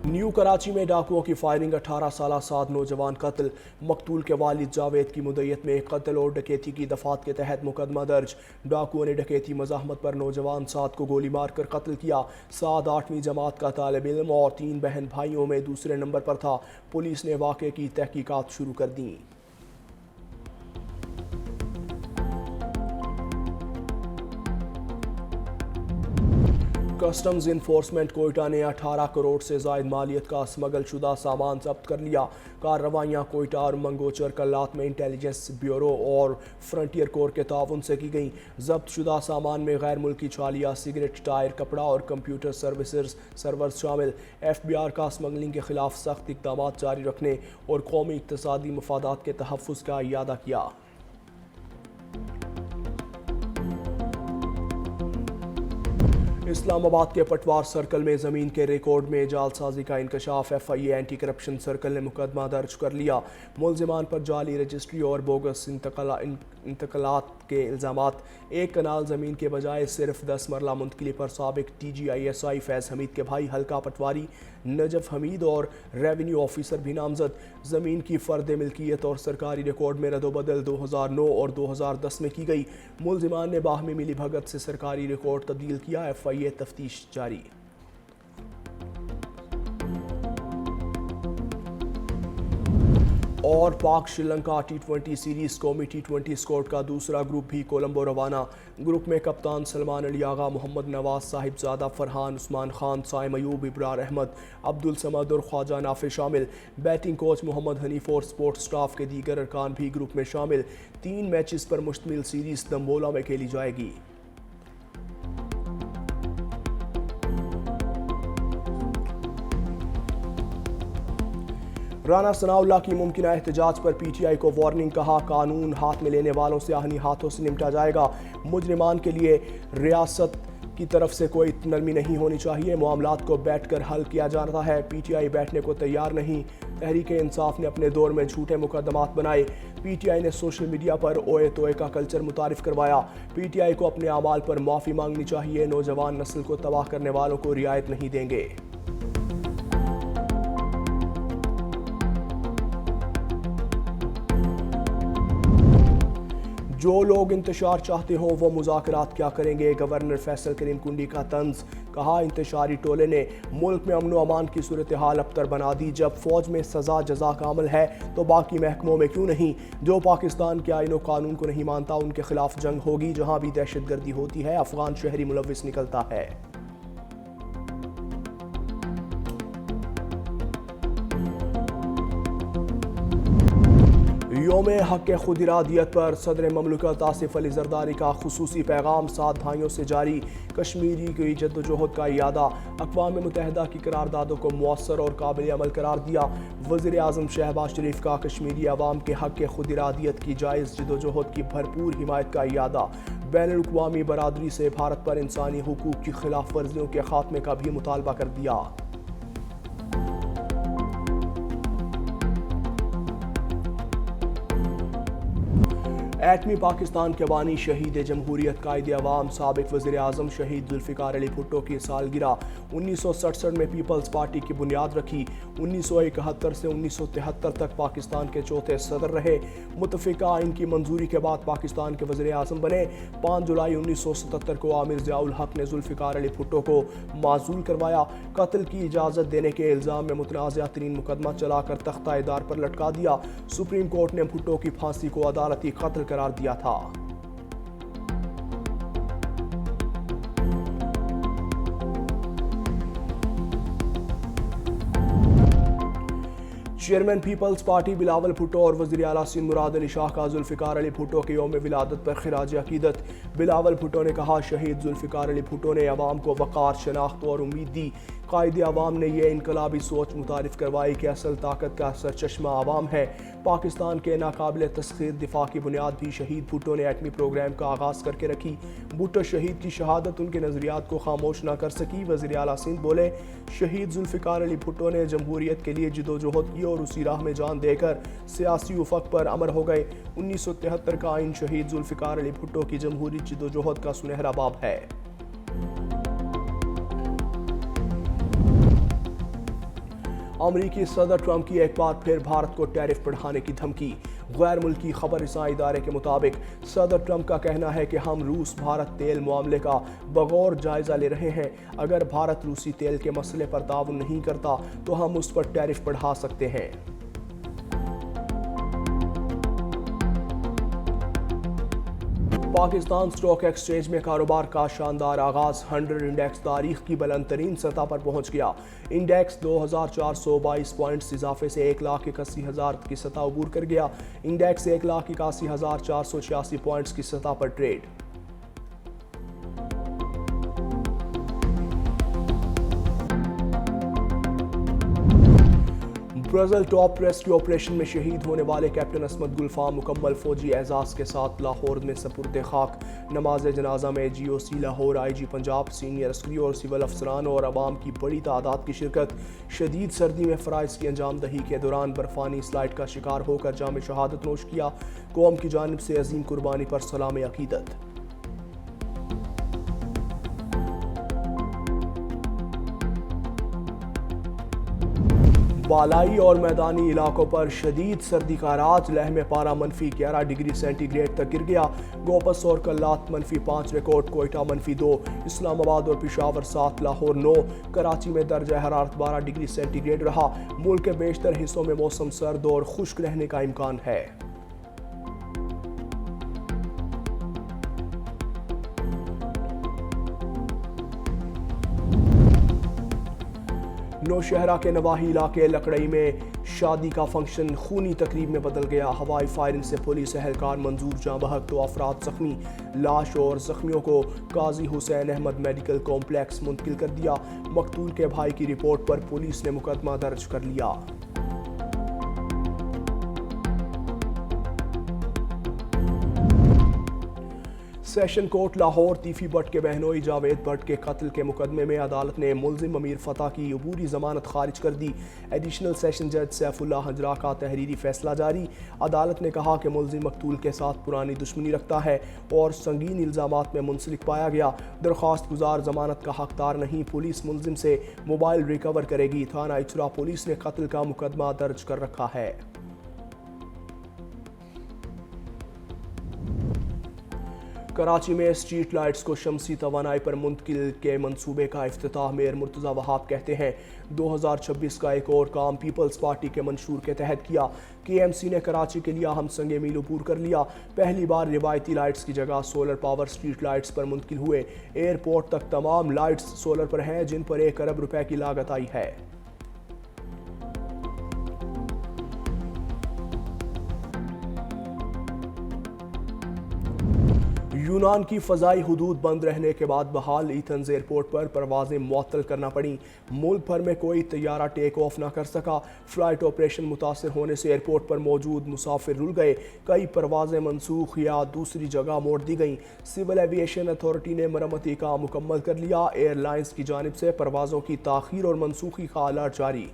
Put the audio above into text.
New Karachi में डाकुओं की फायरिंग, 18 साल साद नौजवान कत्ल। मकतूल के वालिद जावेद की मुद्दत में कत्ल और डकैती की दफात के तहत मुकदमा दर्ज। डाकुओं ने डकैती मज़ाहमत पर नौजवान साद को गोली मार कर कत्ल किया। साद 8वीं जमात का तालिब इल्म और 3 बहन भाइयों में दूसरे नंबर पर था। पुलिस ने वाक़े की तहकीकात शुरू कर दी। कस्टम्स इन्फोर्समेंट कोयटा ने 18 करोड़ से ज़ायद मालियत का स्मगल शुदा सामान जब्त कर लिया। कार्रवाइयाँ कोयटा और मंगोचर कल्लात में इंटेलिजेंस ब्यूरो और फ्रंटियर कोर के ताउन से की गई। जब्त शुदा सामान में गैर मुल्की छालिया, सिगरेट, टायर, कपड़ा और कंप्यूटर सर्वर्स शामिल। FBI का स्मगलिंग के खिलाफ सख्त इक़दाम जारी रखने और कौमी इक़्तिसादी मफादात के तहफ़्फ़ुज़ का इयादा किया। इस्लामाबाद के पटवार सर्कल में ज़मीन के रिकॉर्ड में जालसाजी का इंकशाफ। FIA एंटी करप्शन सर्कल ने मुकदमा दर्ज कर लिया। मुलजिमान पर जाली रजिस्ट्री और बोगस इंतकलात के इल्ज़ामात। एक कनाल ज़मीन के बजाय सिर्फ 10 मरला मुंतकली पर साबिक TGISI फैज़ हमीद के भाई हल्का पटवारी नजफ हमीद और रेवेन्यू ऑफिसर भी नामजद। ज़मीन की फ़र्द मिल्कियत और सरकारी रिकॉर्ड में रद्दोबदल 2009 और 2010 में की गई। मुलजिमान ने बाहमी मिली भगत से सरकारी रिकॉर्ड तब्दील किया। FIA तफ्तीश जारी। और पाक श्रीलंका T20 सीरीज़ कौमी T20 स्क्वाड का दूसरा ग्रुप भी कोलंबो रवाना। ग्रुप में कप्तान सलमान अली आगा, मोहम्मद नवाज साहिबजादा, फरहान, उस्मान खान, साइम अयूब, इब्रार अहमद, अब्दुल समद और ख्वाजा नाफे शामिल। बैटिंग कोच मोहम्मद हनीफ और स्पोर्ट्स स्टाफ के दीगर अरकान भी ग्रुप में शामिल। 3 मैचेस पर मुश्तमिल सीरीज़ दम्बोला में खेली जाएगी। राना सनाउल्लाह की मुमकिना एहतजाज पर PTI को वार्निंग, कहा कानून हाथ में लेने वालों से आहनी हाथों से निपटा जाएगा। मुजरिमान के लिए रियासत की तरफ से कोई नरमी नहीं होनी चाहिए, मामलात को बैठकर हल किया जाता है। PTI बैठने को तैयार नहीं। तहरीक इंसाफ ने अपने दौर में झूठे मुकदमात बनाए। PTI ने सोशल मीडिया पर ओए तोए का कल्चर मुतारिफ करवाया। PTI को अपने अमाल पर माफ़ी मांगनी चाहिए। नौजवान नस्ल को तबाह करने वालों को रियायत नहीं देंगे। जो लोग इंतशार चाहते हो वो मुज़ाकरात क्या करेंगे, गवर्नर फैसल करीम कुंडी का तंज। कहा इंतशारी टोले ने मुल्क में अमन व अमान की सूरत हाल अबतर बना दी। जब फ़ौज में सज़ा जज़ा का अमल है तो बाकी महकमों में क्यों नहीं। जो पाकिस्तान के आईन व कानून को नहीं मानता उनके खिलाफ जंग होगी। जहाँ भी दहशत गर्दी होती है अफगान शहरी मुलविस निकलता है। यौम हक़ खुद इरादियत पर सदर ममलकत आसिफ अली ज़रदारी का खुसूसी पैगाम 7 भाइयों से जारी। कश्मीरी की जद्दोजहद का इयादा। अक़वाम मुत्तहिदा की करारदादों को मुअस्सर और काबिल अमल करार दिया। वज़ीर आज़म शहबाज शरीफ का कश्मीरी अवाम के हक़ खुद इरादियत की जायज़ जद्दोजहद की भरपूर हिमायत का इयादा। बैनुल-अक़वामी बरादरी से भारत पर इंसानी हुकूक़ की खिलाफ वर्जियों के खात्मे का भी मुतालबा कर दिया। एटमी पाकिस्तान के बानी शहीद जमहूरियत कायदे अवाम साबिक वज़ीर आज़म शहीद जुल्फ़िकार अली भुट्टो की सालगिरह। 1967 में पीपल्स पार्टी की बुनियाद रखी। 1971 से 1973 तक पाकिस्तान के चौथे सदर रहे। मुतफ़िका आइन की मंजूरी के बाद पाकिस्तान के वज़ीर आज़म बने। 5 जुलाई 1977 को आमिर ज़ियाउल हक़ ने जुल्फ़िकार अली भुट्टो को माज़ूल करवाया। कत्ल की इजाज़त देने के इल्ज़ाम में मुतनाज़ा तरीन मुकदमा चलाकर तख्ता-ए-दार पर लटका दिया। सुप्रीम कोर्ट ने भुट्टो की फांसी को अदालती कत्ल करार दिया था। चेयरमैन पीपल्स पार्टी बिलावल भुट्टो और वज़ीर आला सिंध मुराद अली शाह का जुल्फ़िकार अली भुट्टो के यौम विलादत पर खिराज अक़ीदत। बिलावल भुट्टो ने कहा शहीद जुल्फ़िकार अली भुट्टो ने अवाम को वक़ार, शनाख्त और उम्मीद दी। कायदे अवाम ने यह इनकलाबी सोच मुतारिफ करवाई कि असल ताकत का सरचश्मा अवाम है। पाकिस्तान के नाकाबिल तस्ख़ीर दिफा की बुनियाद भी शहीद भुट्टो ने एटमी प्रोग्राम का आगाज़ करके रखी। भुट्टो शहीद की शहादत उनके नज़रियात को खामोश न कर सकी। वज़ीर आला सिंध बोले शहीद जुल्फ़िकार अली भुट्टो ने जमहूरियत के लिए जिदोजहद की और उसी राह में जान देकर सियासी उफ़क़ पर अमर हो गए। 1973 का आइन शहीद जुल्फ़िकार अली भुट्टो की जमहूरी जिदोजहद का सुनहरा बाब है। امریکی صدر ٹرمپ کی ایک بار پھر بھارت کو ٹیرف بڑھانے کی دھمکی۔ غیر ملکی خبر رساں ادارے کے مطابق صدر ٹرمپ کا کہنا ہے کہ ہم روس بھارت تیل معاملے کا بغور جائزہ لے رہے ہیں۔ اگر بھارت روسی تیل کے مسئلے پر تعاون نہیں کرتا تو ہم اس پر ٹیرف بڑھا سکتے ہیں۔ پاکستان سٹاک ایکسچینج میں کاروبار کا شاندار آغاز۔ 100 انڈیکس تاریخ کی بلند ترین سطح پر پہنچ گیا۔ انڈیکس 2422 پوائنٹس اضافے سے 1,81,000 کی سطح عبور کر گیا۔ انڈیکس 1,81,486 پوائنٹس کی سطح پر trade. Brazil top rescue operation میں شہید ہونے والے کیپٹن عصمت گلفام مکمل فوجی اعزاز کے ساتھ لاہور میں سپرد خاک۔ نماز جنازہ میں جی او سی لاہور، آئی جی پنجاب، سینئر عسکری اور سول افسران اور عوام کی بڑی تعداد کی شرکت۔ شدید سردی میں فرائض کی انجام دہی کے دوران برفانی سلائڈ کا شکار ہو کر جام شہادت نوش کیا۔ قوم کی جانب سے عظیم قربانی پر سلام عقیدت۔ بالائی اور میدانی علاقوں پر شدید سردی کا راج۔ لہم پارہ -11 ڈگری سینٹی گریڈ تک گر گیا۔ گوپس اور کلات -5 ریکارڈ، کوئٹہ -2، اسلام آباد اور پشاور 7، لاہور 9، کراچی میں درجہ حرارت 12 ڈگری سینٹی گریڈ رہا۔ ملک کے بیشتر حصوں میں موسم سرد اور خشک رہنے کا امکان ہے۔ نوشہرہ کے نواحی علاقے لکڑئی میں شادی کا فنکشن خونی تقریب میں بدل گیا۔ ہوائی فائرنگ سے پولیس اہلکار منظور جاں بحق، 2 افراد زخمی۔ لاش اور زخمیوں کو قاضی حسین احمد میڈیکل کمپلیکس منتقل کر دیا۔ مقتول کے بھائی کی رپورٹ پر پولیس نے مقدمہ درج کر لیا۔ سیشن کورٹ لاہور تیفی بٹ کے بہنوئی جاوید بٹ کے قتل کے مقدمے میں عدالت نے ملزم امیر فتح کی عبوری ضمانت خارج کر دی۔ ایڈیشنل سیشن جج سیف اللہ ہجرا کا تحریری فیصلہ جاری۔ عدالت نے کہا کہ ملزم مقتول کے ساتھ پرانی دشمنی رکھتا ہے اور سنگین الزامات میں منسلک پایا گیا۔ درخواست گزار ضمانت کا حقدار نہیں۔ پولیس ملزم سے موبائل ریکور کرے گی۔ تھانہ اچرا پولیس نے قتل کا مقدمہ درج کر رکھا ہے۔ کراچی میں اسٹریٹ لائٹس کو شمسی توانائی پر منتقل کے منصوبے کا افتتاح۔ میئر مرتضی وہاب کہتے ہیں 2026 کا ایک اور کام پیپلز پارٹی کے منشور کے تحت کیا۔ کے ایم سی نے کراچی کے لیے ہم سنگ میل عبور کر لیا۔ پہلی بار روایتی لائٹس کی جگہ سولر پاور اسٹریٹ لائٹس پر منتقل ہوئے۔ ایئرپورٹ تک تمام لائٹس سولر پر ہیں، جن پر 1 ارب روپے کی لاگت آئی ہے۔ یونان کی فضائی حدود بند رہنے کے بعد بحال ایتھنز ایئرپورٹ پر پروازیں معطل کرنا پڑیں۔ ملک بھر میں کوئی طیارہ ٹیک آف نہ کر سکا۔ فلائٹ آپریشن متاثر ہونے سے ایئرپورٹ پر موجود مسافر رل گئے۔ کئی پروازیں منسوخ یا دوسری جگہ موڑ دی گئیں۔ سول ایویشن اتھارٹی نے مرمتی کام مکمل کر لیا۔ ایئر لائنز کی جانب سے پروازوں کی تاخیر اور منسوخی کا الرٹ جاری۔